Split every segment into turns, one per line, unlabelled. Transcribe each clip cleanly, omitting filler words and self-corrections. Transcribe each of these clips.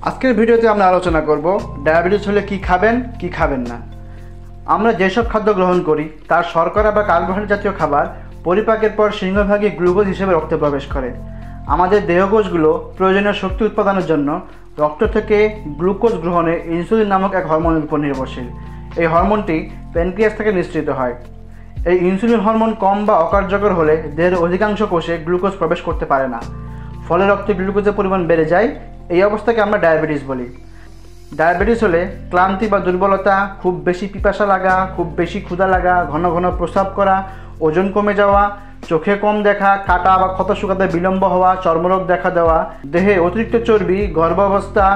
আজকের ভিডিওতে আমরা আলোচনা করব ডায়াবেটিস হলে কি খাবেন কি খাবেন না। আমরা যেসব খাদ্য গ্রহণ করি তার শর্করা বা কার্বোহাইড্রেট জাতীয় খাবার পরিপাকের পর সিংহভাগই গ্লুকোজ হিসেবে রক্তে প্রবেশ করে। আমাদের দেহকোষগুলো প্রয়োজনীয় শক্তি উৎপাদনের জন্য রক্ত থেকে গ্লুকোজ গ্রহণে ইনসুলিন নামক এক হরমোনের উপর নির্ভরশীল। এই হরমোনটি প্যানক্রিয়াস থেকে নিঃসৃত হয়। এই ইনসুলিন হরমোন কম বা অকার্যকর হলে দেহের অধিকাংশ কোষে গ্লুকোজ প্রবেশ করতে পারে না, ফলে রক্তে গ্লুকোজের পরিমাণ বেড়ে যায়। এই অবস্থাকে আমরা ডায়াবেটিস বলি। ডায়াবেটিস হলে ক্লান্তি বা দুর্বলতা, খুব বেশি পিপাসা লাগা, খুব বেশি ক্ষুধা লাগা, ঘন ঘন প্রস্রাব করা, ওজন কমে যাওয়া, চোখে কম দেখা, কাটা বা ক্ষত শুকাতে বিলম্ব হওয়া, চর্মরোগ দেখা দেওয়া, দেহে অতিরিক্ত চর্বি, গর্ভাবস্থা,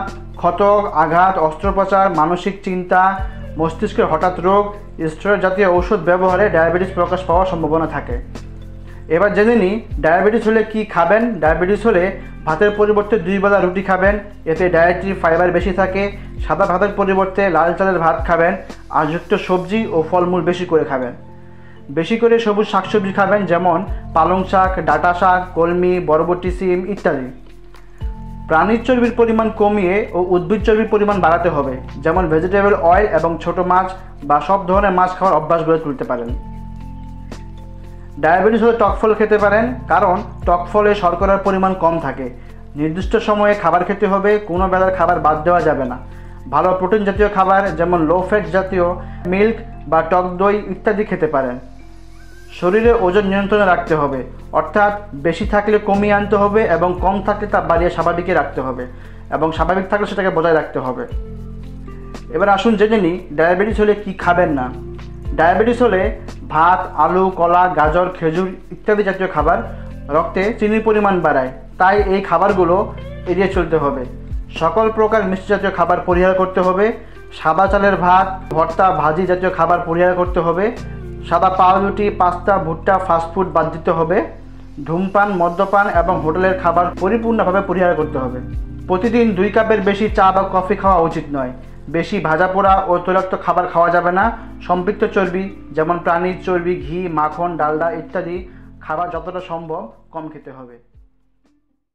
ক্ষত, আঘাত, অস্ত্রোপচার, মানসিক চিন্তা, মস্তিষ্কের হঠাৎ রোগ, স্টেরয়েড জাতীয় ঔষধ ব্যবহারে ডায়াবেটিস প্রকাশ পাওয়ার সম্ভাবনা থাকে। এবার জেনে নিই ডায়াবেটিস হলে কি খাবেন। ডায়াবেটিস হলে ভাতের পরিবর্তে 2 বেলা রুটি খাবেন, এতে ডায়েটরি ফাইবার বেশি থাকে। সাদা ভাতের পরিবর্তে লাল চালের ভাত খাবেন, আঁশযুক্ত সবজি ও ফলমূল বেশি করে খাবেন। বেশি করে সবুজ শাকসবজি খাবেন, যেমন পালং শাক, ডাঁটা শাক, কলমি, বরবটি, সিম ইত্যাদি। প্রাণীর চর্বির পরিমাণ কমিয়ে ও উদ্ভিদ চর্বির পরিমাণ বাড়াতে হবে, যেমন ভেজিটেবল অয়েল এবং ছোট মাছ বা সব ধরনের মাছ খাওয়ার অভ্যাস গড়ে তুলতে পারেন। ডায়াবেটিস হলে টক ফল খেতে পারেন, কারণ টক ফলে শর্করার পরিমাণ কম থাকে। নির্দিষ্ট সময়ে খাবার খেতে হবে, কোনো বেলার খাবার বাদ দেওয়া যাবে না। ভালো প্রোটিন জাতীয় খাবার যেমন লো ফ্যাট জাতীয় মিল্ক বা টক দই ইত্যাদি খেতে পারেন। শরীরে ওজন নিয়ন্ত্রণে রাখতে হবে, অর্থাৎ বেশি থাকলে কমিয়ে আনতে হবে এবং কম থাকলে তা বাড়িয়ে স্বাভাবিকে রাখতে হবে এবং স্বাভাবিক থাকলে সেটাকে বজায় রাখতে হবে। এবার আসুন জেনে নিই ডায়াবেটিস হলে কি খাবেন না। ডায়াবেটিস হলে ভাত, আলু, কলা, গাজর, খেজুর ইত্যাদি জাতীয় খাবার রক্তে চিনির পরিমাণ বাড়ায়, তাই এই খাবারগুলো এড়িয়ে চলতে হবে। সকল প্রকার মিষ্টি জাতীয় খাবার পরিহার করতে হবে। সাদা চালের ভাত, ভর্তা, ভাজি জাতীয় খাবার পরিহার করতে হবে। সাদা পাউরুটি, পাস্তা, ভুট্টা, ফাস্টফুড বাদ দিতে হবে। ধূমপান, মদ্যপান এবং হোটেলের খাবার পরিপূর্ণভাবে পরিহার করতে হবে। প্রতিদিন 2 কাপের বেশি চা বা কফি খাওয়া উচিত নয়। বেশি ভাজা পোড়া ও তৈলাক্ত খাবার খাওয়া যাবে না। সম্পৃক্ত চর্বি যেমন প্রাণীর চর্বি, ঘি, মাখন, ডালডা ইত্যাদি খাবার যতটা সম্ভব কম খেতে হবে।